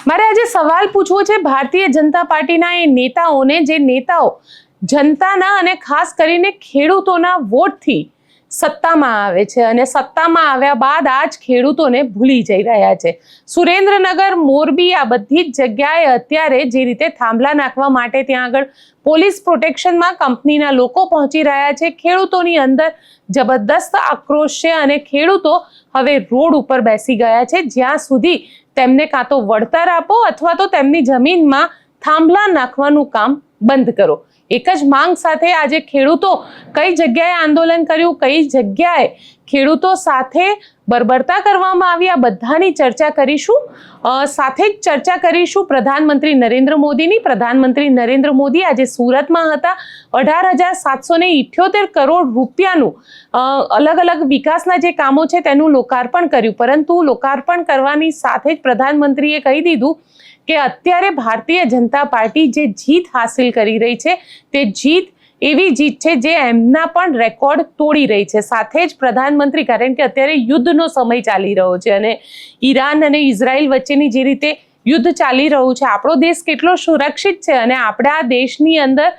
મારે આજે સવાલ પૂછવો છે ભારતીય જનતા પાર્ટીના એ નેતાઓને, જે નેતાઓ જનતાના અને ખાસ કરીને ખેડૂતોના વોટથી સત્તામાં આવે છે અને સત્તામાં આવ્યા બાદ આજ ખેડૂતોને ભૂલી જઈ રહ્યા છે. સુરેન્દ્રનગર, મોરબી, આ બધી જ જગ્યાએ અત્યારે જે રીતે થાંભલા નાખવા માટે ત્યાં આગળ પોલીસ પ્રોટેક્શનમાં કંપનીના લોકો પહોંચી રહ્યા છે. ખેડૂતોની અંદર જબરદસ્ત આક્રોશ છે અને ખેડૂતો હવે રોડ ઉપર બેસી ગયા છે, જ્યાં સુધી તેમને કાં તો વળતર આપો અથવા તો તેમની જમીનમાં થાંભલા નાખવાનું કામ બંધ કરો. એક જ માંગ સાથે આજે ખેડૂતો કઈ જગ્યાએ આંદોલન કર્યું, કઈ જગ્યાએ ખેડૂતો સાથે બરબરતા કરવામાં આવી, આ બધાની ચર્ચા કરીશું. સાથે જ ચર્ચા કરીશું પ્રધાનમંત્રી નરેન્દ્ર મોદીની. પ્રધાનમંત્રી નરેન્દ્ર મોદી આજે સુરતમાં હતા. 18,778 કરોડ રૂપિયાનું અલગ અલગ વિકાસના જે કામો છે તેનું લોકાર્પણ કર્યું. પરંતુ લોકાર્પણ કરવાની સાથે જ પ્રધાનમંત્રીએ કહી દીધું કે અત્યારે ભારતીય જનતા પાર્ટી જે જીત હાસિલ કરી રહી છે તે જીત એવી જીત છે જે એમના પણ રેકોર્ડ તોડી રહી છે. સાથે જ પ્રધાનમંત્રી, કારણ કે અત્યારે યુદ્ધનો સમય ચાલી રહ્યો છે અને ઈરાન અને ઇઝરાયલ વચ્ચેની જે રીતે યુદ્ધ ચાલી રહ્યું છે, આપણો દેશ કેટલો સુરક્ષિત છે અને આપણા દેશની અંદર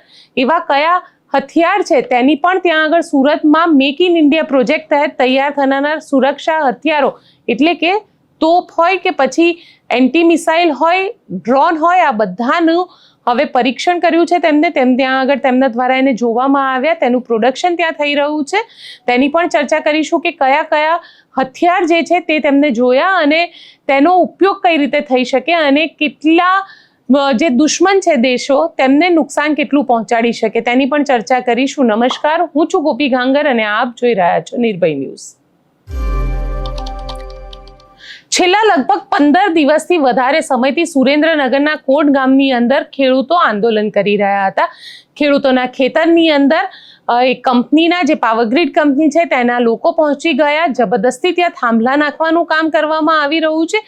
એવા કયા હથિયાર છે તેની પણ ત્યાં આગળ સુરતમાં મેક ઇન ઇન્ડિયા પ્રોજેક્ટ તહેત તૈયાર થનારા સુરક્ષા હથિયારો, એટલે કે તોપ હોય કે પછી એન્ટી મિસાઇલ હોય, ડ્રોન હોય, આ બધાનું હવે પરીક્ષણ કર્યું છે તેમને. ત્યાં આગળ તેમના દ્વારા એને જોવામાં આવ્યા, તેનું પ્રોડક્શન ત્યાં થઈ રહ્યું છે. તેની પણ ચર્ચા કરીશું કે કયા કયા હથિયાર જે છે તે તેમને જોયા અને તેનો ઉપયોગ કઈ રીતે થઈ શકે અને કેટલા જે દુશ્મન છે દેશો તેમને નુકસાન કેટલું પહોંચાડી શકે, તેની પણ ચર્ચા કરીશું. નમસ્કાર, હું છું ગોપી ગાંગર અને આપ જોઈ રહ્યા છો નિર્ભય ન્યૂઝ. છેલ્લા લગભગ 15 દિવસથી વધારે સમયથી સુરેન્દ્રનગરના કોટ ગામની અંદર ખેડૂતો આંદોલન કરી રહ્યા હતા. ખેડૂતોના ખેતરની અંદર એક કંપનીના, જે પાવરગ્રીડ કંપની છે તેના લોકો પહોંચી ગયા. જબરદસ્તી ત્યાં થાંભલા નાખવાનું કામ કરવામાં આવી રહ્યું છે.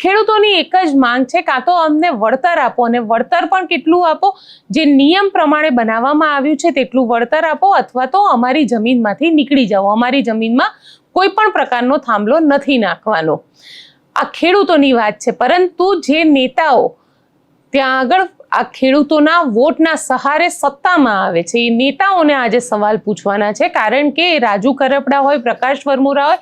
ખેડૂતોની એક જ માંગ છે, કાં તો અમને વળતર આપો અને વળતર પણ કેટલું આપો, જે નિયમ પ્રમાણે બનાવવામાં આવ્યું છે તેટલું વળતર આપો, અથવા તો અમારી જમીનમાંથી નીકળી જાઓ. અમારી જમીનમાં કોઈ પણ પ્રકારનો થાંભલો નથી નાખવાનો. આ ખેડૂતોની વાત છે. પરંતુ જે નેતાઓ ત્યાં આગળ આ ખેડૂતોના વોટના સહારે સત્તામાં આવે છે, એ નેતાઓને આજે સવાલ પૂછવાના છે. કારણ કે રાજુ કરપડા હોય, પ્રકાશ વરમોરા હોય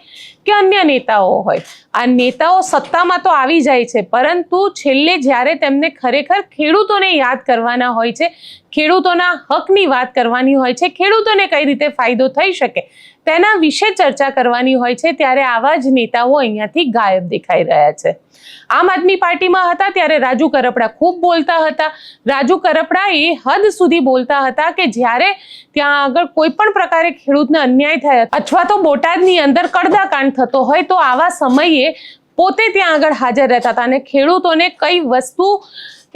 કે અન્ય નેતાઓ હોય, આ નેતાઓ સત્તામાં તો આવી જાય છે, પરંતુ છેલ્લે જ્યારે તેમને ખરેખર ખેડૂતોને યાદ કરવાના હોય છે, ખેડૂતોના હકની વાત કરવાની હોય છે, ખેડૂતોને કઈ રીતે ફાયદો થઈ શકે તેના વિશે ચર્ચા કરવાની હોય છે, ત્યારે આવા જ નેતાઓ અહીંયાથી ગાયબ દેખાઈ રહ્યા છે. આમ આદમી પાર્ટીમાં હતા ત્યારે રાજુ કરપડા ખૂબ બોલતા હતા. રાજુ કરપડા એ હદ સુધી બોલતા હતા કે જ્યારે ત્યાં આગળ કોઈ પણ પ્રકારે ખેડૂતને અન્યાય થાય અથવા તો બોટાદની અંદર કડદાકાંડ થતો હોય તો આવા સમયે પોતે ત્યાં આગળ હાજર રહેતા હતા અને ખેડૂતોને કઈ વસ્તુ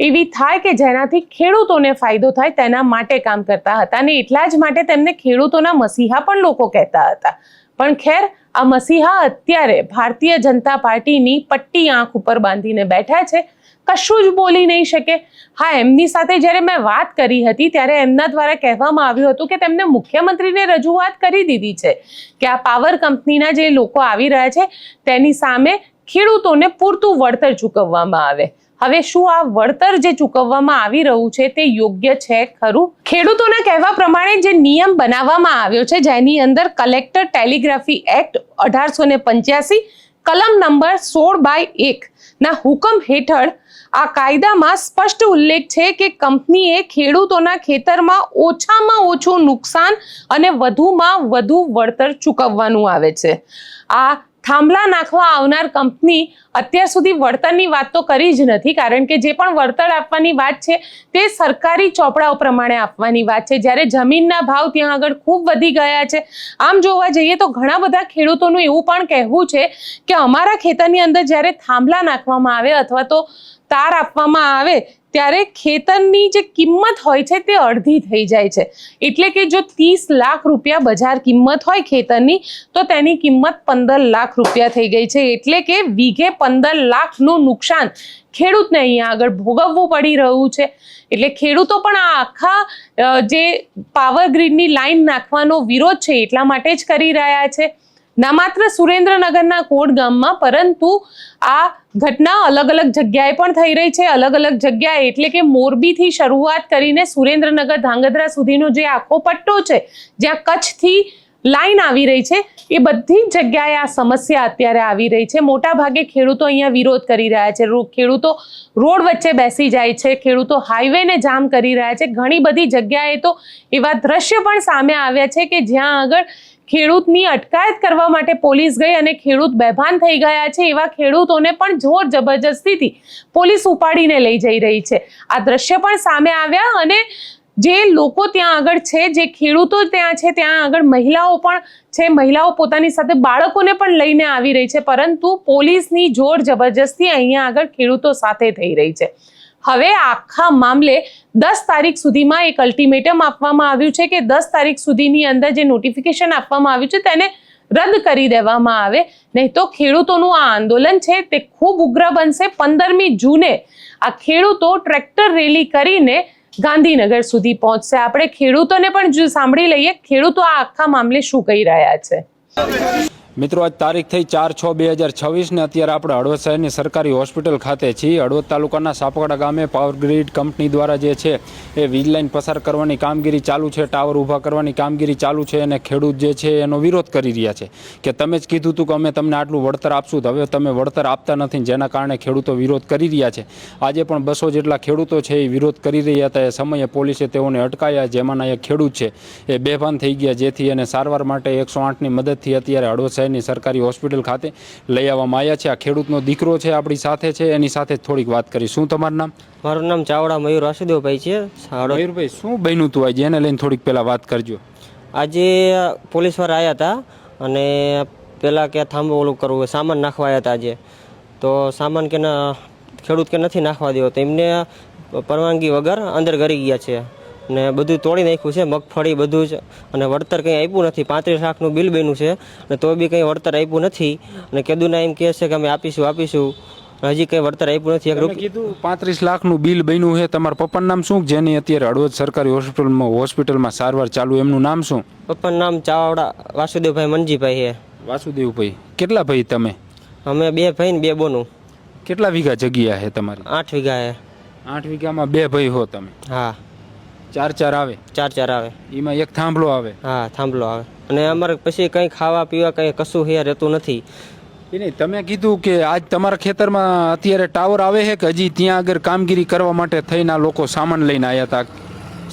એવી થાય કે જેનાથી ખેડૂતોને ફાયદો થાય તેના માટે કામ કરતા હતા અને એટલા જ માટે તેમને ખેડૂતોના મસીહા પણ લોકો કહેતા હતા. પણ ખેર, આ મસીહા અત્યારે ભારતીય જનતા પાર્ટીની પટ્ટી આંખ ઉપર બાંધીને બેઠા છે, કશું જ બોલી નહીં શકે. હા, એમની સાથે જ્યારે મેં વાત કરી હતી ત્યારે એમના દ્વારા કહેવામાં આવ્યું હતું કે તેમને મુખ્યમંત્રીને રજૂઆત કરી દીધી છે કે આ પાવર કંપનીના જે લોકો આવી રહ્યા છે તેની સામે ખેડૂતોને પૂરતું વળતર ચૂકવવામાં આવે. હવે શું આ વળતર જે ચૂકવવામાં આવી રહ્યું છે તે યોગ્ય છે ખરું? ખેડૂતોના કહેવા પ્રમાણે જે નિયમ બનાવવામાં આવ્યો છે, જેની અંદર કલેક્ટર ટેલિગ્રાફી એક્ટ 1885 કલમ નંબર 16/1 ના હુકમ હેઠળ આ કાયદામાં સ્પષ્ટ ઉલ્લેખ છે કે કંપનીએ ખેડૂતોના ખેતરમાં ઓછામાં ઓછું નુકસાન અને વધુમાં વધુ વળતર ચૂકવવાનું આવે છે. આ થાંભલા નાખવા આવનાર કંપની અત્યાર સુધી વળતરની વાત તો કરી જ નથી, કારણ કે જે પણ વળતર આપવાની વાત છે તે સરકારી ચોપડાઓ પ્રમાણે આપવાની વાત છે, જ્યારે જમીનના ભાવ ત્યાં આગળ ખૂબ વધી ગયા છે. આમ જોવા જઈએ તો ઘણા બધા ખેડૂતોનું એવું પણ કહેવું છે કે અમારા ખેતરની અંદર જ્યારે થાંભલા નાખવામાં આવે અથવા તો તાર આપવામાં આવે ત્યારે ખેતરની જે કિંમત હોય છે તે અડધી થઈ જાય છે. એટલે કે જો 30 લાખ રૂપિયા બજાર કિંમત હોય ખેતરની તો તેની કિંમત 15 લાખ રૂપિયા થઈ ગઈ છે. એટલે કે વીઘે 15 લાખનું નુકસાન ખેડૂતને અહીંયા આગળ ભોગવવું પડી રહ્યું છે. એટલે ખેડૂતો પણ આ આખા જે પાવર ગ્રીડની લાઈન નાખવાનો વિરોધ છે એટલા માટે જ કરી રહ્યા છે. ના માત્ર સુરેન્દ્રનગરના કોટ ગામમાં પરંતુ આ ઘટના અલગ અલગ જગ્યાએ પણ થઈ રહી છે. અલગ અલગ જગ્યાએ એટલે કે મોરબીથી શરૂઆત કરીને સુરેન્દ્રનગર ધાંગધ્રા સુધીનો જે આખો પટ્ટો છે, જ્યાં કચ્છથી લાઈન આવી રહી છે, એ બધી જ જગ્યાએ આ સમસ્યા અત્યારે આવી રહી છે. મોટા ભાગે ખેડૂતો અહીંયા વિરોધ કરી રહ્યા છે. ખેડૂતો રોડ વચ્ચે બેસી જાય છે, ખેડૂતો હાઈવેને જામ કરી રહ્યા છે. ઘણી બધી જગ્યાએ તો એવા દ્રશ્ય પણ સામે આવ્યા છે કે જ્યાં આગળ ખેડૂતની અટકાયત કરવા માટે પોલીસ ગઈ અને ખેડૂત બેભાન થઈ ગયા છે. એવા ખેડૂતોને પણ જોર જબરજસ્તીથી પોલીસ ઉપાડીને લઈ જઈ રહી છે. આ દ્રશ્ય પણ સામે આવ્યા અને જે લોકો ત્યાં આગળ છે, જે ખેડૂતો ત્યાં છે, ત્યાં આગળ મહિલાઓ પણ છે. મહિલાઓ પોતાની સાથે બાળકોને પણ લઈને આવી રહી છે, પરંતુ પોલીસની જોર જબરજસ્તી અહીંયા આગળ ખેડૂતો સાથે થઈ રહી છે. હવે આખા મામલે 10 તારીખ સુધીમાં એક અલ્ટિમેટમ આપવામાં આવ્યું છે કે 10 તારીખ સુધીની અંદર જે નોટિફિકેશન આપવામાં આવ્યું છે તેને રદ કરી દેવામાં આવે, નહીં તો ખેડૂતોનું આ આંદોલન છે તે ખૂબ ઉગ્ર બનશે. 15મી જૂને આ ખેડૂતો ટ્રેક્ટર રેલી કરીને ગાંધીનગર સુધી પહોંચશે. આપણે ખેડૂતોને પણ સાંભળી લઈએ, ખેડૂતો આ આખા મામલે શું કહી રહ્યા છે. મિત્રો, આજ તારીખ થઈ 4/6/2026 ને અત્યારે આપણે હળવદ શહેરની સરકારી હોસ્પિટલ ખાતે છીએ. હળવદ તાલુકાના સાપકડા ગામે પાવર ગ્રીડ કંપની દ્વારા જે છે એ વીજ લાઇન પસાર કરવાની કામગીરી ચાલુ છે, ટાવર ઊભા કરવાની કામગીરી ચાલુ છે અને ખેડૂત જે છે એનો વિરોધ કરી રહ્યા છે કે તમે જ કીધું હતું કે અમે તમને આટલું વળતર આપશું, તો હવે તમે વળતર આપતા નથી, જેના કારણે ખેડૂતો વિરોધ કરી રહ્યા છે. આજે પણ 200 જેટલા ખેડૂતો છે એ વિરોધ કરી રહ્યા હતા. એ સમયે પોલીસે તેઓને અટકાયા, જેમાંના એક ખેડૂત છે એ બેભાન થઈ ગયા, જેથી એને સારવાર માટે 108ની મદદથી અત્યારે હળવદ ની સરકારી હોસ્પિટલ ખાતે લઈ આવવામાં આવ્યા છે. આ ખેડૂતનો દીકરો છે આપણી સાથે છે, એની સાથે થોડીક વાત કરી. શું તમારું નામ? મારું નામ ચાવડા મયુર વાસુદેવભાઈ છે. મયુરભાઈ, શું બન્યું હતું આજે? એને લઈને થોડીક પહેલા વાત કરજો. આજે પોલીસવાળા આવ્યા હતા અને પહેલાં કે થાંભો ઓલું કરવું, સામાન નાખવા આવ્યા હતા આજે. તો સામાન કે ખેડૂત કે નથી નાખવા દેવો, તો એમને પરવાનગી વગર અંદર કરી ગયા છે ને બધું તોડી નાખ્યું છે, મગફળી બધું જ, અને વળતર કંઈ આપ્યું નથી. 35 લાખનું બિલ બન્યું છે અને તો બી કંઈ વળતર આપ્યું નથી. અને કેદુના એમ કહે છે કે અમે આપીશું, હજી કંઈ વળતર આપ્યું નથી. કીધું 35 લાખનું બિલ બન્યું છે. તમારા પપ્પાનું નામ શું, જેની અત્યારે હળવદ સરકારી હોસ્પિટલમાં સારવાર ચાલુ, એમનું નામ શું? પપ્પાનું નામ ચાવડા વાસુદેવભાઈ મનજીભાઈ છે. વાસુદેવભાઈ, કેટલા ભાઈ તમે? અમે 2 ભાઈ ને 2 બોનું. કેટલા વીઘા જગ્યા છે તમારી? 8 વીઘા છે. 8 વીઘામાં 2 ભાઈ હો તમે? હા. 4 આવે? 4 આવે. એમાં એક થાંભલો આવે? હા, થાંભલો આવે. અને અમારે પછી કંઈ ખાવા પીવા કંઈ કશું અહીંયા રહેતું નથી. નહીં, તમે કીધું કે આજ તમારા ખેતરમાં અત્યારે ટાવર આવે છે કે હજી ત્યાં આગળ કામગીરી કરવા માટે થઈને આ લોકો સામાન લઈને આવ્યા હતા?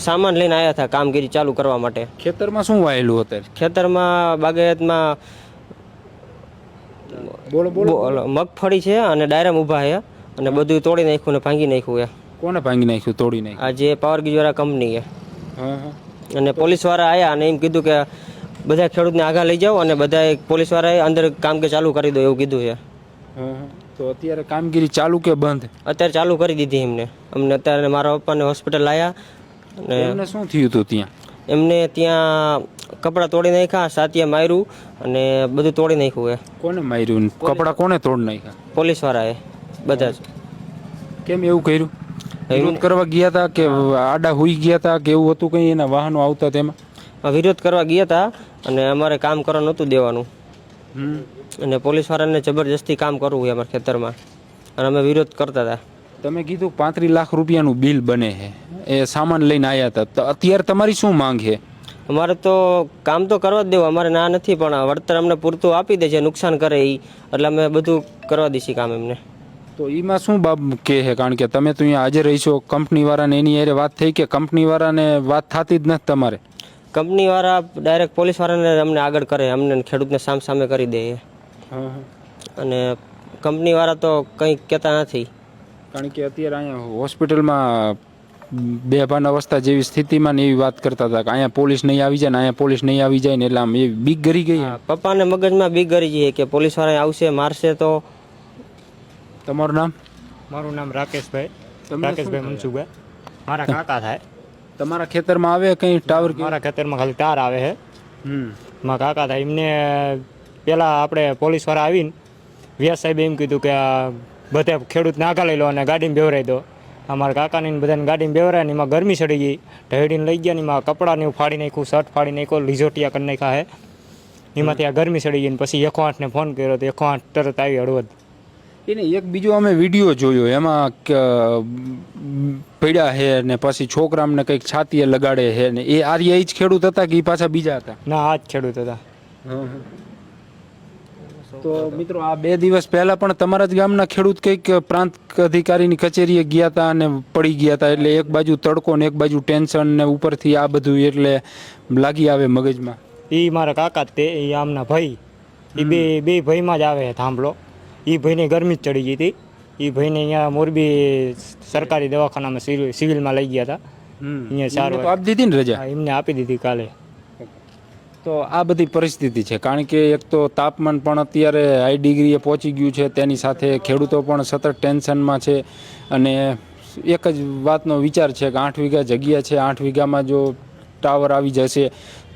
સામાન લઈને આવ્યા હતા કામગીરી ચાલુ કરવા માટે. ખેતરમાં શું વાયેલું અત્યારે? ખેતરમાં બાગાયતમાં બોલો મગફળી છે અને ડાયરામ ઊભા છે અને બધું તોડી નાખ્યું ને ભાંગી નાખ્યું છે. કોને ભાંગી નાખ્યું, તોડી નાખ્યું? આ જે પાવર ગ્રીડ કંપની છે. અને પોલીસવાળા આવ્યા અને એમ કીધું કે બધા ખેડૂતને આગળ લઈ જાઓ અને બધા પોલીસવાળાએ અંદર કામ કે ચાલુ કરી દો એવું કીધું છે. તો અત્યારે કામગીરી ચાલુ કે બંધ? અત્યારે ચાલુ કરી દીધી અમને અત્યારે મારા પપ્પાને હોસ્પિટલ લાવ્યા. અને એમને શું થયું હતું ત્યાં? એમને ત્યાં કપડાં તોડી નાખ્યા, સાતિયા માર્યું અને બધું તોડી નાખ્યું છે. કોને માર્યું? કપડાં કોને તોડી નાખ્યા? પોલીસવાળાએ બધા જ. કેમ એવું કર્યું? વિરોધ કરવા ગયા હતા કે આડા હોઈ ગયા હતા કે એવું હતું કંઈ? એના વાહનો આવતા તેમાં વિરોધ કરવા ગયા હતા અને અમારે કામ કરવા નહોતું દેવાનું. અને પોલીસવાળાને જબરજસ્તી કામ કરવું છે અમારા ખેતરમાં અને અમે વિરોધ કરતા હતા. તમે કીધું 35 લાખ રૂપિયાનું બિલ બને છે, એ સામાન લઈને આવ્યા હતા, તો અત્યારે તમારી શું માંગ છે? અમારે તો કામ તો કરવા જ દેવું, અમારે ના નથી, પણ વળતર અમને પૂરતું આપી દે છે, નુકસાન કરે એ, એટલે અમે બધું કરવા દઈશું કામ એમને. તો એમાં શું બાબ કહે છે? કારણ કે તમે તો અહીંયા હાજર રહીશો, કંપનીવાળાને એની હારે વાત થઈ કે કંપનીવાળાને વાત થતી જ નથી તમારે? કંપનીવાળા ડાયરેક્ટ પોલીસવાળાને અમને આગળ કરે, અમને ખેડૂતને સામે કરી દે. અને કંપનીવાળા તો કંઈ કહેતા નથી. કારણ કે અત્યારે અહીંયા હોસ્પિટલમાં બેભાન અવસ્થા જેવી સ્થિતિમાં ને એવી વાત કરતા હતા કે અહીંયા પોલીસ નહીં આવી જાય ને અહીંયા પોલીસ નહીં આવી જાય ને, એટલે આમ એવી બીક ગરી ગઈ. પપ્પાને મગજમાં બીક ગરી ગઈ કે પોલીસવાળા આવશે મારશે તો. તમારું નામ? મારું નામ રાકેશભાઈ મનસુખભાઈ. મારા કાકા થાય. તમારા ખેતરમાં આવે કંઈ ટાવર? મારા ખેતરમાં ખાલી તાર આવે છે. મારા કાકા થાય. એમને પહેલાં આપણે પોલીસવાળા આવીને વ્યાસ સાહેબે એમ કીધું કે બધા ખેડૂતને આગળ લઈ લો અને ગાડીમાં બેવરાઈ દો. અમારા કાકાની બધાને ગાડીમાં બેવરાય ને એમાં ગરમી ચડી ગઈ, ઢળીને લઈ ગયા ને એમાં કપડાને એવું ફાડી નાખ્યું, શર્ટ ફાડી નાખ્યો, લીઝોટિયા કરી નાખ્યા છે. એમાંથી આ ગરમી ચડી ગઈ ને પછી 108ને ફોન કર્યો તો 108 તરત આવી હળવદ. એને એક બીજો અમે વિડીયો જોયો એમાં પડ્યા હે ને પછી છોકરામને કંઈક છાતીએ લગાડે હે ને એ આર્ય જ ખેડૂત હતા કે એ પાછા બીજા હતા? ના, આ જ ખેડૂત હતા. તો મિત્રો આ 2 દિવસ પહેલા પણ તમારા જ ગામના ખેડૂત કંઈક પ્રાંત અધિકારીની કચેરીએ ગયા હતા અને પડી ગયા હતા, એટલે એક બાજુ તડકો ને એક બાજુ ટેન્શન ને ઉપરથી આ બધું એટલે લાગી આવે મગજમાં. એ મારા કાકા જ તે, એ આમના ભાઈ, એ બે ભાઈમાં જ આવે થાંભલો. એ ભાઈને ગરમી જ ચડી ગઈ હતી. એ ભાઈને અહીંયા મોરબી સરકારી દવાખાનામાં સિવિલમાં લઈ ગયા હતા. અહીંયા સારું આપી દીધી ને રજા? એમને આપી દીધી કાલે. તો આ બધી પરિસ્થિતિ છે, કારણ કે એક તો તાપમાન પણ અત્યારે હાઈ ડિગ્રીએ પહોંચી ગયું છે, તેની સાથે ખેડૂતો પણ સતત ટેન્શનમાં છે. અને એક જ વાતનો વિચાર છે કે 8 વીઘા જગ્યા છે, 8 વીઘામાં જો ટાવર આવી જશે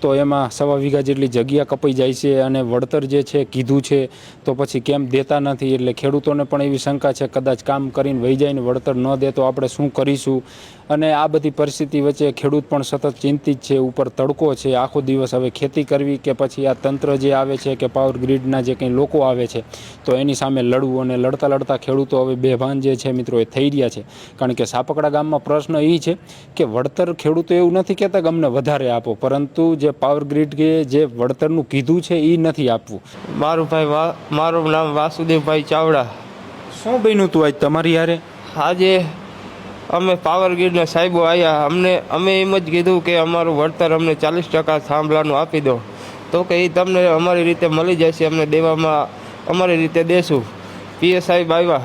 તો એમાં 1.25 વીઘા જેટલી જગ્યા કપાઈ જાય છે અને વળતર જે છે કીધું છે તો પછી કેમ દેતા નથી, એટલે ખેડૂતોને પણ એવી શંકા છે કદાચ કામ કરીને વહી જાય ને વળતર ન દે તો આપણે શું કરીશું. અને આ બધી પરિસ્થિતિ વચ્ચે ખેડૂત પણ સતત ચિંતિત છે. ઉપર તડકો છે, આખો દિવસ હવે ખેતી કરવી કે પછી આ તંત્ર જે આવે છે કે પાવર ગ્રીડના જે કંઈ લોકો આવે છે તો એની સામે લડવું. અને લડતા લડતા ખેડૂતો હવે બેભાન જે છે મિત્રો એ થઈ રહ્યા છે, કારણ કે સાપકડા ગામમાં પ્રશ્ન એ છે કે વળતર ખેડૂતો એવું નથી કહેતા કે અમને વધારે આપો, પરંતુ જે પાવર ગ્રીડ કે જે વળતરનું કીધું છે એ નથી આપવું. મારું નામ વાસુદેવભાઈ ચાવડા. શું બન્યું તું આજ તમારી યારે? આજે અમે પાવર ગ્રીડના સાહેબો આવ્યા, અમે એમ જ કીધું કે અમારું વળતર અમને 40% થાંભલાનું આપી દો, તો કે એ તમને અમારી રીતે મળી જશે, અમને દેવામાં અમારી રીતે દેશું. સાહેબ આવ્યા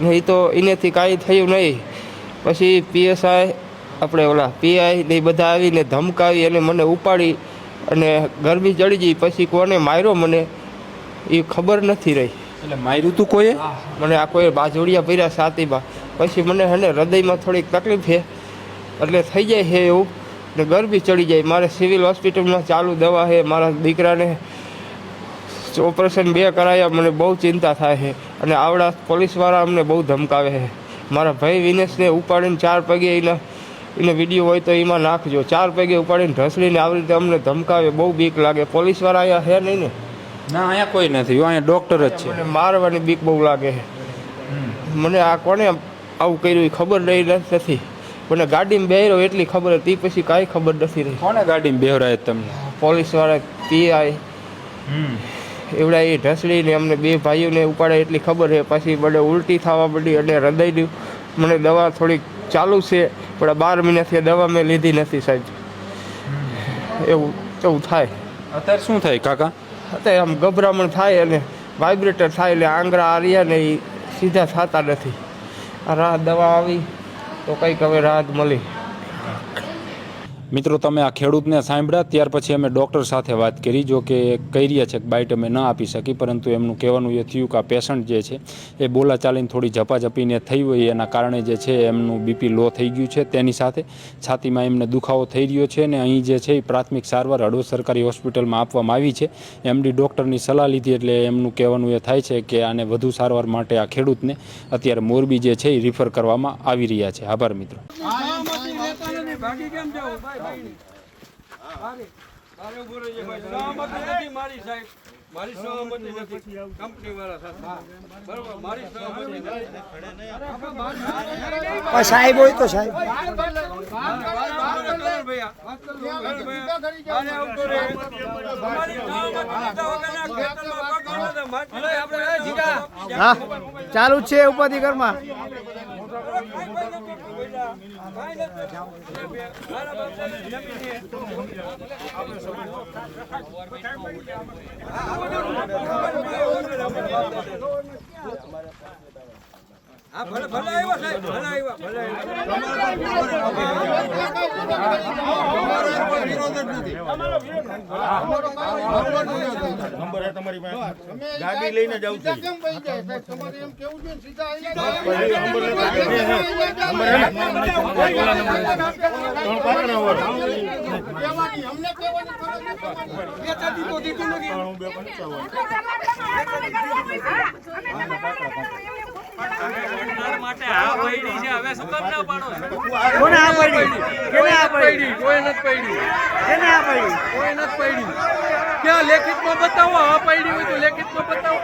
ને એ તો એનેથી કાંઈ થયું નહીં. પછી પીએસઆઈ આપણે ઓલા પીઆઈ ને એ બધા આવીને ધમકાવી અને મને ઉપાડી અને ગરમી ચડી ગઈ. પછી કોને માર્યો મને એ ખબર નથી રહી. એટલે માર્યું તું કોઈએ? મને આ કોઈ બાજોડિયા પર્યા છાતીમાં. પછી મને હે ને હૃદયમાં થોડીક તકલીફ છે એટલે થઈ જાય છે એવું ને ગરમી ચડી જાય. મારે સિવિલ હોસ્પિટલમાં ચાલુ દવા છે. મારા દીકરાને ઓપરેશન 2 કરાયા. મને બહુ ચિંતા થાય છે અને આવડા પોલીસવાળા અમને બહુ ધમકાવે છે. મારા ભાઈ વિનેશને ઉપાડીને 4 પગે એને વિડીયો હોય તો એમાં નાખજો. 4 પગે ઉપાડીને ઢસડીને આવી રીતે અમને ધમકાવે. બહુ બીક લાગે. પોલીસવાળા અહીંયા છે નહીં ને? ના, અહીંયા કોઈ નથી, અહીંયા ડૉક્ટર જ છે. મને મારવાની બીક બહુ લાગે છે. મને આ કોને આવું કર્યું એ ખબર રહી નથી. મને ગાડીમાં બેહર્યો એટલી ખબર હતી, પછી કાંઈ ખબર નથી રહી. કોને ગાડીમાં બેહરાય તમને? પોલીસવાળા પીઆઈ એવડા એ ઢસડીને અમને 2 ભાઈઓને ઉપાડે એટલી ખબર છે. પછી મને ઉલટી થવા પડી અને હૃદયની મને દવા થોડીક ચાલુ છે, પણ 12 મહિનાથી દવા મેં લીધી નથી સાહેબ. એવું થાય. અત્યારે શું થાય કાકા? અત્યારે આમ ગભરામણ થાય અને વાઇબ્રેટર થાય એટલે આંગળા આર્યા ને એ સીધા થતા નથી. આ રાહત દવા આવી તો કંઈક હવે રાહત મળી. મિત્રો તમે આ ખેડૂતને સાંભળ્યા, ત્યાર પછી અમે ડૉક્ટર સાથે વાત કરી. જો કે કહી રહ્યા છે કે બાઇટ અમે ન આપી શકી, પરંતુ એમનું કહેવાનું એ થયું કે આ પેશન્ટ જે છે એ બોલાચાલીને થોડી ઝપાઝપીને થઈ હોય એના કારણે જે છે એમનું બીપી લો થઈ ગયું છે. તેની સાથે છાતીમાં એમને દુખાવો થઈ રહ્યો છે અને અહીં જે છે એ પ્રાથમિક સારવાર હળવદ સરકારી હોસ્પિટલમાં આપવામાં આવી છે. એમડી ડૉક્ટરની સલાહ લીધી એટલે એમનું કહેવાનું એ થાય છે કે આને વધુ સારવાર માટે આ ખેડૂતને અત્યારે મોરબી જે છે એ રિફર કરવામાં આવી રહ્યા છે. આભાર મિત્રો. ભાગી કેમ જાવ ભાઈ મારે ઉભો રહેજે ભાઈ. સહમતી નથી મારી સાહેબ, મારી સહમતી નથી કંપની વાળા સાથે. બરોબર, મારી સહમતી નથી. સાહેબ હોય તો સાહેબ હા ચાલુ જ છે ઉપાધિ ઘરમાં. હા ભલે ભલે આવ્યો સાહેબ, ભલે આવ્યા, ભલે ગાડી લઈને જાવ છું. માટે આ પૈડી છે, હવે શું કામ ના પાડો? કોને આ પડી? કેને આ પડી? કોઈ નથી પૈડી, કેને આ પડી? કોઈ નથી પૈડી. ક્યાં લેખિતમાં બતાવો, હા પાડી હોય તો લેખિતમાં બતાવો.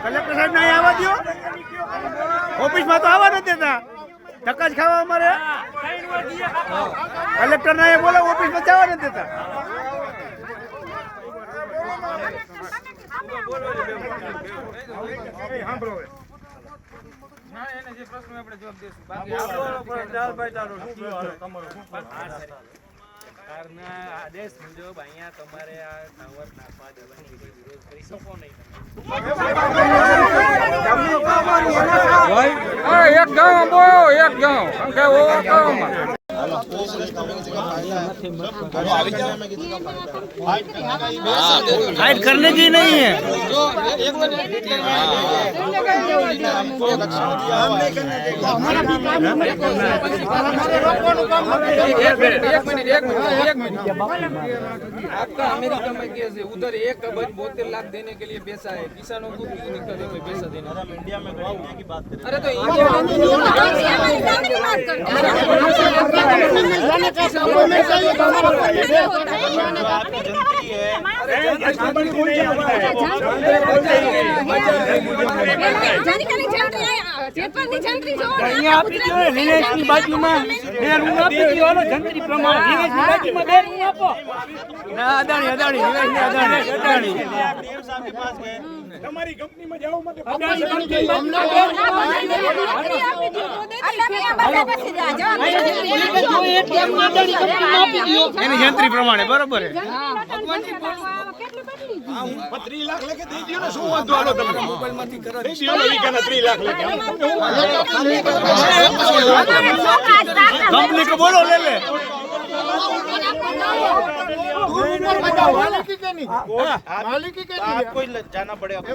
કલેક્ટર સાહેબ ને આવવા દો. ઓફિસમાં તો આવવા નથી દેતા, ધક્કા જ ખાવા અમારે. કલેક્ટર ને બોલો, ઓફિસમાં જવા નથી દેતા. સાંભળો હવે. આદેશ મુજબ અહીંયા તમારે આ ટાવર નાખવા દેવાની વિરોધ કરી શકો નહીં. એક ગામ બોલો, એક ગામ કે ઓવર ગામમાં फाइट करने की नहीं है. आपका अमेरिका में केस है, उधर 1.72 लाख देने के लिए पैसा है, किसानों को क्यों नहीं करे कोई पैसा देने? इंडिया में की बात करें. अरे तो इंडिया बाजू में તમારી કંપનીમાં જાઓ માટે એની જંત્રી પ્રમાણે બરોબર છે. 3 લાખ લખે દઈ દો ને, શું વાંધો? હાલો તમે મોબાઈલમાંથી કરો, દઈ દો ને વીઘાના 3 લાખ લખે. કંપની को बोलो ले ले. मालिकी के नहीं, मालिकी के नहीं, आपको जाना पड़ेगा.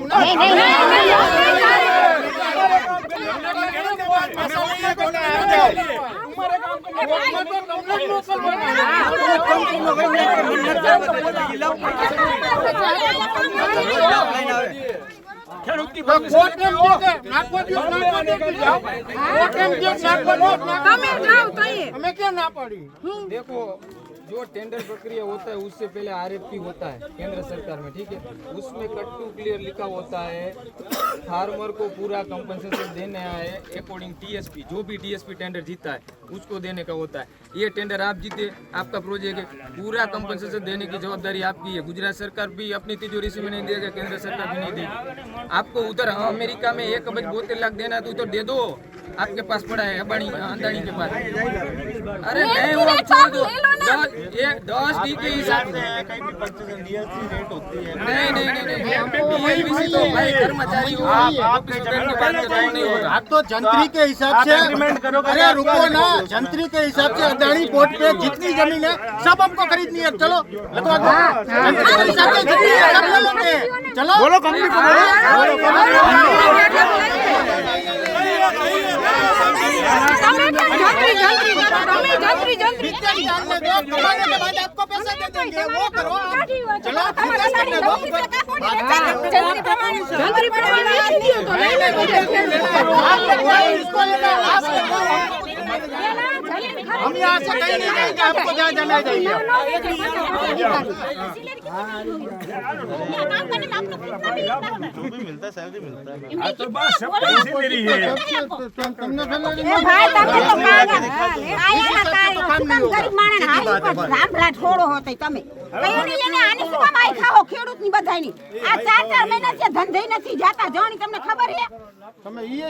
हमें क्या ना पड़ी. देखो, जो टेंडर प्रक्रिया होता है उससे पहले आरएफपी होता है केंद्र सरकार में, ठीक है. उसमें कट टू क्लियर लिखा होता है, फार्मर को पूरा कंपनसेशन देना है अकॉर्डिंग टीएसपी. जो भी टीएसपी टेंडर जीता है उसको देने का होता है. ये टेंडर आप जीते, आपका प्रोजेक्ट है, पूरा कंपनसेशन देने की जवाबदारी आपकी है. गुजरात सरकार भी अपनी तिजोरी से भी नहीं देगा, केंद्र सरकार भी नहीं देगी. आपको उधर अमेरिका में 1.72 लाख देना है तो दे दो, आपके पास पड़ा है अंबानी के पास. अरे नहीं, वो छोड़ दो. 10 डी के हिसाब से नहीं नहीं तो भाई कर्मचारी हो, आप तो जंत्री के हिसाब से एग्रीमेंट करो. अरे रुको ना, जंत्री के हिसाब से अदानी पोर्ट पे जितनी जमीन है सब हमको खरीदनी है. चलो लगवा दो. जंत्री के हिसाब से जितनी है सब ले लेंगे. चलो बोलो कंपनी को बोलो. आपको पैसा दे देंगे, वो करो. चलो करने दो. हम यहाँ से कहीं नहीं जाएंगे, आपको जहाँ जाना चाहिए. जो भी मिलता है सैलरी मिलता है. तो बस सब पैसे दे रही है. नहीं ગરીબ માણસ હારી પર રામલા છોડો હોતે તમે કયો નહીં એને આની શું કામ આઈ ખાઓ ખેડૂત ની બધાની આ 4 મહિના થી ધંધે નથી જાતા જોણી તમને ખબર હે તમે ઈ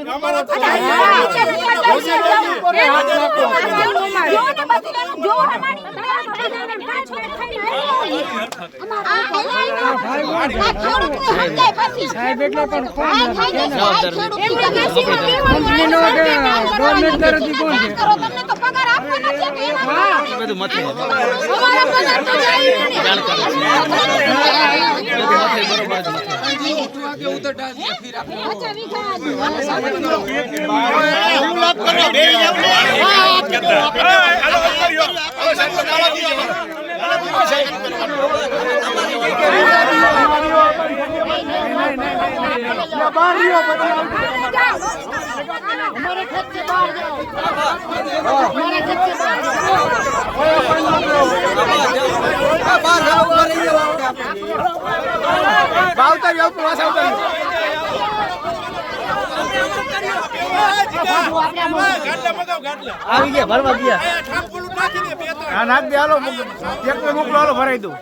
આવી ગયા ભરવા ગયા નાખ દે હાલો ટ્રેક્ટર મોકલો હાલો ભરાઈ દઉં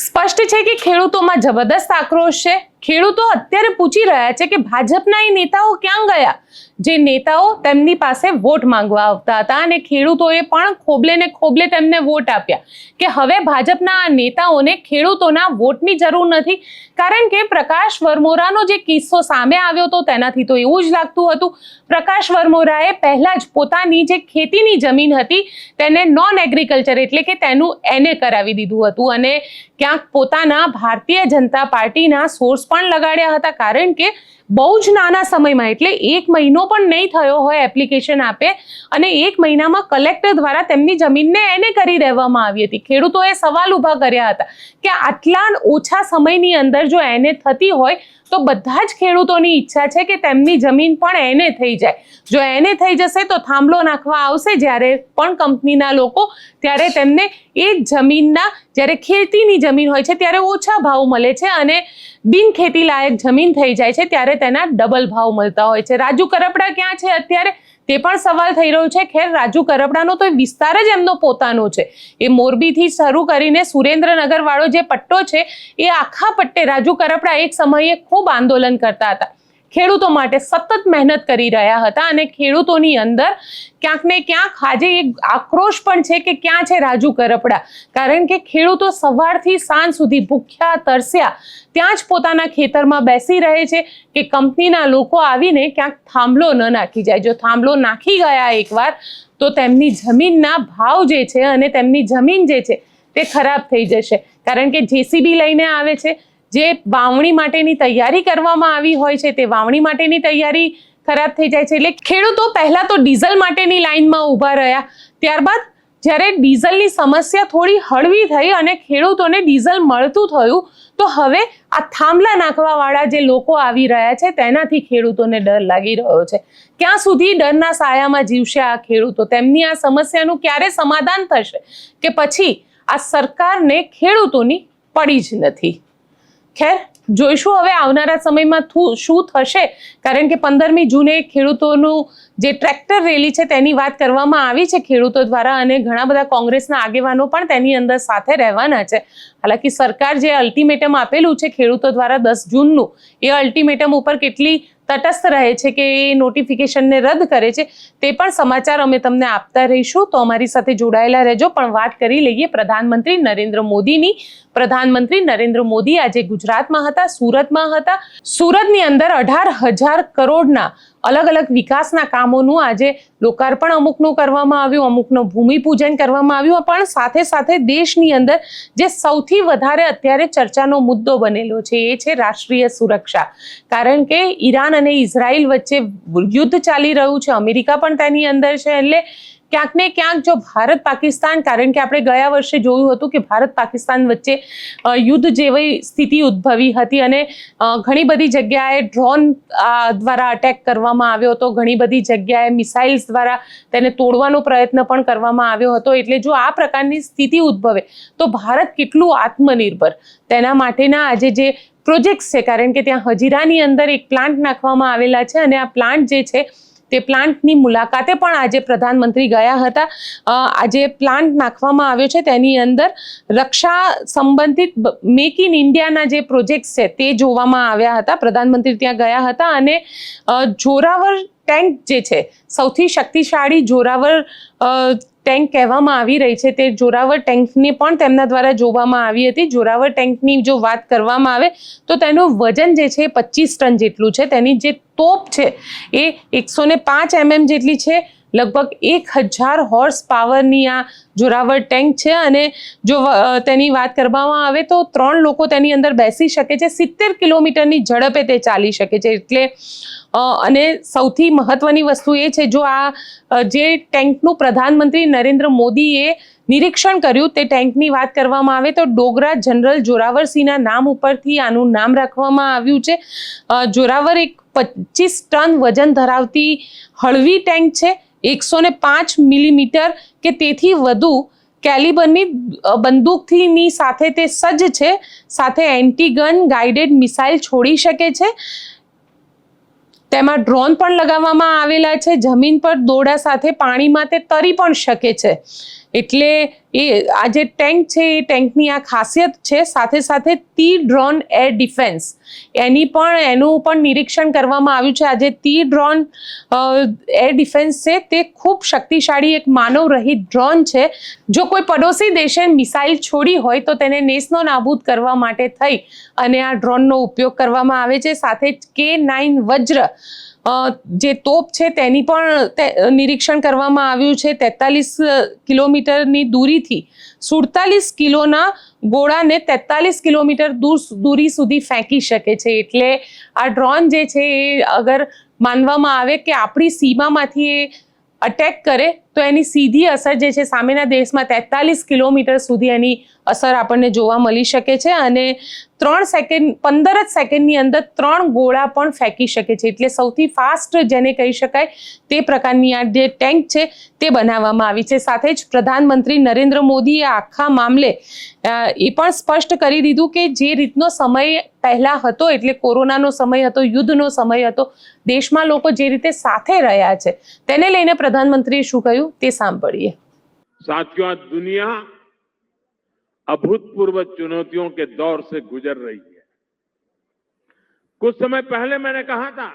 સ્પષ્ટ છે કે ખેડૂતોમાં જબરદસ્ત આક્રોશ છે. ખેડૂતો અત્યારે પૂછી રહ્યા છે કે ભાજપના એ નેતાઓ ક્યાં ગયા, જે નેતાઓ તેમની પાસે વોટ માંગવા આવતા હતા અને ખેડૂતોએ પણ ખોબલે ને ખોબલે તેમને વોટ આપ્યા કે હવે ભાજપના આ નેતાઓને ખેડૂતોના વોટની જરૂર નથી. કારણ કે પ્રકાશ વરમોરાનો જે કિસ્સો સામે આવ્યો હતો તેનાથી તો એવું જ લાગતું હતું. પ્રકાશ વરમોરાએ પહેલા જ પોતાની જે ખેતીની જમીન હતી તેને નોન એગ્રીકલ્ચર એટલે કે તેનું એને કરાવી દીધું હતું અને ક્યાંક પોતાના ભારતીય જનતા પાર્ટીના સોર્સ પણ લગાડ્યા હતા. કારણ કે બહુ જ નાના સમયમાં એટલે 1 મહિનો પણ નહીં થયો હોય એપ્લિકેશન આપે અને 1 મહિનામાં કલેક્ટર દ્વારા તેમની જમીનને એને કરી દેવામાં આવી હતી. ખેડૂતોએ સવાલ ઊભા કર્યા હતા કે આટલા ઓછા સમયની અંદર જો એને થતી હોય તો બધા જ ખેડૂતોની ઈચ્છા છે કે તેમની જમીન પણ એને થઈ જાય. જો એને થઈ જશે તો થાંભલો નાખવા આવશે જ્યારે પણ કંપનીના લોકો, ત્યારે તેમને એ જમીનના, જ્યારે ખેતીની જમીન હોય છે ત્યારે ઓછા ભાવ મળે છે અને બિન ખેતી લાયક જમીન થઈ જાય છે ત્યારે તેના ડબલ ભાવ મળતા હોય છે. રાજુ કરપડા ક્યાં છે અત્યારે તે પણ સવાલ થઈ રહ્યો છે. ખેર, રાજુ કરપડાનો તો વિસ્તાર જ એમનો પોતાનો છે. એ મોરબીથી શરૂ કરીને સુરેન્દ્રનગર વાળો જે પટ્ટો છે એ આખા પટ્ટે રાજુ કરપડા એક સમયે ખૂબ આંદોલન કરતા હતા, ખેડૂતો માટે સતત મહેનત કરી રહ્યા હતા અને ખેડૂતોની અંદર ક્યાંક ને ક્યાંક આજે એક આક્રોશ પણ છે કે ક્યાં છે રાજુ કરપડા. કારણ કે ખેડૂતો સવારથી સાંજ સુધી ભૂખ્યા તરસ્યા ત્યાં જ પોતાના ખેતરમાં બેસી રહે છે કે કંપનીના લોકો આવીને ક્યાંક થાંભલો ન નાખી જાય. જો થાંભલો નાખી ગયા એકવાર તો તેમની જમીનના ભાવ જે છે અને તેમની જમીન જે છે તે ખરાબ થઈ જશે. કારણ કે જેસીબી લઈને આવે છે, જે વાવણી માટેની તૈયારી કરવામાં આવી હોય છે તે વાવણી માટેની તૈયારી ખરાબ થઈ જાય છે. એટલે ખેડૂતો પહેલા તો ડીઝલ માટેની લાઈનમાં ઊભા રહ્યા, ત્યારબાદ જ્યારે ડીઝલની સમસ્યા થોડી હળવી થઈ અને ખેડૂતોને ડીઝલ મળતું થયું તો હવે આ થાંભલા નાખવાવાળા જે લોકો આવી રહ્યા છે તેનાથી ખેડૂતોને ડર લાગી રહ્યો છે. ક્યાં સુધી ડરના સાયામાં જીવશે આ ખેડૂતો? તેમની આ સમસ્યાનું ક્યારે સમાધાન થશે કે પછી આ સરકારને ખેડૂતોની પડી જ નથી? ખેર, જોઈશું હવે આવનારા સમયમાં શું થશે. કારણ કે 15મી જૂને ખેડૂતોનું જે ટ્રેક્ટર રેલી છે તેની વાત કરવામાં આવી છે ખેડૂતો દ્વારા અને ઘણા બધા કોંગ્રેસના આગેવાનો પણ તેની અંદર સાથે રહેવાના છે. હાલાકી સરકાર જે અલ્ટિમેટમ આપેલું છે ખેડૂતો દ્વારા 10 જૂનનું, એ અલ્ટિમેટમ ઉપર કેટલી તટસ્થ રહે છે કે એ નોટિફિકેશનને રદ કરે છે તે પણ સમાચાર અમે તમને આપતા રહીશું. તો અમારી સાથે જોડાયેલા રહેજો. પણ વાત કરી લઈએ પ્રધાનમંત્રી નરેન્દ્ર મોદીની. પ્રધાનમંત્રી નરેન્દ્ર મોદી આજે ગુજરાતમાં હતા, સુરતમાં હતા. સુરતની અંદર 18,000 કરોડના અલગ અલગ વિકાસના કામોનું આજે લોકાર્પણ અમુકનું કરવામાં આવ્યું, અમુકનું ભૂમિપૂજન કરવામાં આવ્યું. પણ સાથે સાથે દેશની અંદર જે સૌથી વધારે અત્યારે ચર્ચાનો મુદ્દો બનેલો છે એ છે રાષ્ટ્રીય સુરક્ષા. કારણ કે ઈરાન અને ઇઝરાયલ વચ્ચે યુદ્ધ ચાલી રહ્યું છે, અમેરિકા પણ તેની અંદર છે. એટલે ક્યાંક ને ક્યાંક જો ભારત પાકિસ્તાન, કારણ કે આપણે ગયા વર્ષે જોયું હતું કે ભારત પાકિસ્તાન વચ્ચે યુદ્ધ જેવી સ્થિતિ ઉદ્ભવી હતી અને ઘણી બધી જગ્યાએ ડ્રોન દ્વારા અટેક કરવામાં આવ્યો હતો, ઘણી બધી જગ્યાએ મિસાઇલ્સ દ્વારા તેને તોડવાનો પ્રયત્ન પણ કરવામાં આવ્યો હતો. એટલે જો આ પ્રકારની સ્થિતિ ઉદ્ભવે તો ભારત કેટલું આત્મનિર્ભર, તેના માટેના આજે જે પ્રોજેક્ટ્સ છે, કારણ કે ત્યાં હજીરાની અંદર એક પ્લાન્ટ નાખવામાં આવેલા છે અને આ પ્લાન્ટ જે છે તે પ્લાન્ટની મુલાકાતે પણ આજે પ્રધાનમંત્રી ગયા હતા. આજે પ્લાન્ટ નાખવામાં આવ્યો છે તેની અંદર રક્ષા સંબંધિત મેક ઇન ઇન્ડિયાના જે પ્રોજેક્ટ્સ છે તે જોવામાં આવ્યા હતા. પ્રધાનમંત્રી ત્યાં ગયા હતા અને જોરાવર ટેન્ક જે છે સૌથી શક્તિશાળી જોરાવર ટેન્ક કહેવામાં આવી રહી છે તે જોરાવર ટેન્કને પણ તેમના દ્વારા જોવામાં આવી હતી. જોરાવર ટેન્કની જો વાત કરવામાં આવે તો તેનું વજન જે છે 25 ટન જેટલું છે. તેની જે તોપ છે એ 105 mm જેટલી છે. લગભગ 1000 હોર્સ પાવરની આ જોરાવર ટેન્ક છે અને જો તેની વાત કરવામાં આવે તો 3 લોકો તેની અંદર બેસી શકે છે. 70 કિલોમીટરની ઝડપે તે ચાલી શકે છે. એટલે અને સૌથી મહત્વની વસ્તુ એ છે, જો આ જે ટેન્કનું પ્રધાનમંત્રી નરેન્દ્ર મોદીએ નિરીક્ષણ કર્યું તે ટેન્કની વાત કરવામાં આવે તો ડોગરા જનરલ જોરાવરસિંહના નામ ઉપરથી આનું નામ રાખવામાં આવ્યું છે. જોરાવર એક 25 ટન વજન ધરાવતી હળવી ટેન્ક છે. 105 મિલીમીટર કે તેથી વધુ કેલિબરની બંદૂકની સાથે તે સજ્જ છે. સાથે એન્ટી ગન ગાઇડેડ મિસાઇલ છોડી શકે છે. તેમાં ડ્રોન પણ લગાવવામાં આવેલા છે. જમીન પર દોરડા સાથે પાણીમાં તે તરી પણ શકે છે. એટલે આ જે ટેન્ક છે એ ટેન્કની આ ખાસિયત છે. સાથે સાથે તીર ડ્રોન એર ડિફેન્સ એનું પણ નિરીક્ષણ કરવામાં આવ્યું છે. આ જે તીર ડ્રોન એર ડિફેન્સ છે તે ખૂબ શક્તિશાળી એક માનવ રહિત ડ્રોન છે. જો કોઈ પડોશી દેશે મિસાઇલ છોડી હોય તો તેને નેસ્તો નાબૂદ કરવા માટે થઈ અને આ ડ્રોનનો ઉપયોગ કરવામાં આવે છે. સાથે જ K9 વજ્ર જે તોપ છે તેની પણ નિરીક્ષણ કરવામાં આવ્યું છે. 43 કિલોમીટરની દૂરીથી 47 કિલોના ગોળાને 43 કિલોમીટર દૂરી સુધી ફેંકી શકે છે. એટલે આ ડ્રોન જે છે એ અગર માનવામાં આવે કે આપણી સીમામાંથી એ અટેક કરે તો એની સીધી અસર જે છે સામેના દેશમાં 43 કિલોમીટર સુધી એની અસર આપણને જોવા મળી શકે છે. અને 15 જ સેકન્ડની અંદર 3 ગોળા પણ ફેંકી શકે છે. એટલે સૌથી ફાસ્ટ જેને કહી શકાય તે પ્રકારની આ જે ટેન્ક છે તે બનાવવામાં આવી છે. સાથે જ પ્રધાનમંત્રી નરેન્દ્ર મોદીએ આખા મામલે એ પણ સ્પષ્ટ કરી દીધું કે જે રીતનો સમય પહેલા હતો, એટલે કોરોનાનો સમય હતો, યુદ્ધનો સમય હતો, દેશમાં લોકો જે રીતે સાથે રહ્યા છે તેને લઈને પ્રધાનમંત્રીએ શું કહ્યું તે સાંભળીએ. साथियों, आज दुनिया अभूतपूर्व चुनौतियों के दौर से गुजर रही है. कुछ समय पहले मैंने कहा था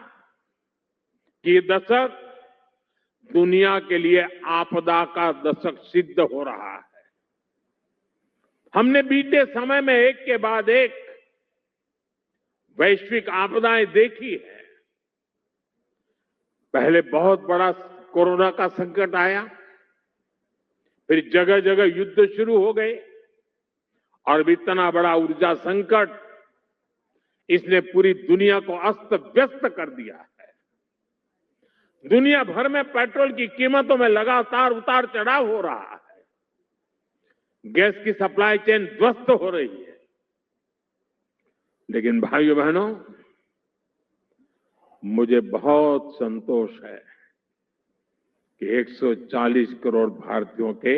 कि ये दशक दुनिया के लिए आपदा का दशक सिद्ध हो रहा है. हमने बीते समय में एक के बाद एक वैश्विक आपदाएं देखी है. पहले बहुत बड़ा कोरोना का संकट आया, फिर जगह जगह युद्ध शुरू हो गए और अब इतना बड़ा ऊर्जा संकट, इसने पूरी दुनिया को अस्त व्यस्त कर दिया है. दुनिया भर में पेट्रोल की कीमतों में लगातार उतार चढ़ाव हो रहा है. गैस की सप्लाई चेन ध्वस्त हो रही है. लेकिन भाइयों बहनों, मुझे बहुत संतोष है कि 140 करोड़ भारतीयों के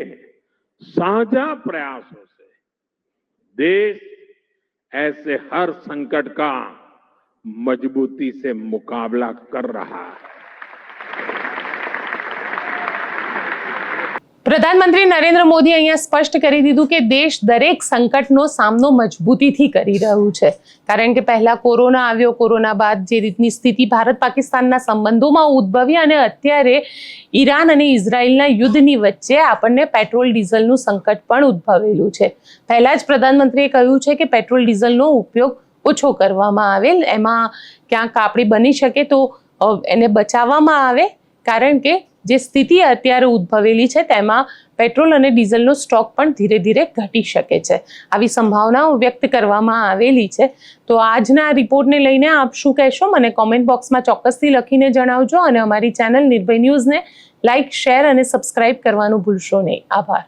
साझा प्रयासों से देश ऐसे हर संकट का मजबूती से मुकाबला कर रहा है. પ્રધાનમંત્રી નરેન્દ્ર મોદી અહીંયા સ્પષ્ટ કરી દીધું કે દેશ દરેક સંકટનો સામનો મજબૂતીથી કરી રહ્યું છે. કારણ કે પહેલા કોરોના આવ્યો, કોરોના બાદ જે રીતની સ્થિતિ ભારત પાકિસ્તાનના સંબંધોમાં ઉદ્ભવી અને અત્યારે ઈરાન અને ઇઝરાયલના યુદ્ધની વચ્ચે આપણને પેટ્રોલ ડીઝલનું સંકટ પણ ઉદ્ભવેલું છે. પહેલા જ પ્રધાનમંત્રીએ કહ્યું છે કે પેટ્રોલ ડીઝલનો ઉપયોગ ઓછો કરવામાં આવે, એમાં ક્યાંક આપણી બની શકે તો એને બચાવવામાં આવે. કારણ કે જે સ્થિતિ અત્યારે ઉદ્ભવેલી છે તેમાં પેટ્રોલ અને ડીઝલનો સ્ટોક પણ ધીરે ધીરે ઘટી શકે છે. આવી સંભાવનાઓ વ્યક્ત કરવામાં આવેલી છે. તો આજના રિપોર્ટને લઈને આપ શું કહેશો મને કોમેન્ટ બોક્સમાં ચોક્કસથી લખીને જણાવજો અને અમારી ચેનલ નિર્ભય ન્યૂઝને લાઇક, શેર અને સબસ્ક્રાઇબ કરવાનું ભૂલશો નહીં. આભાર.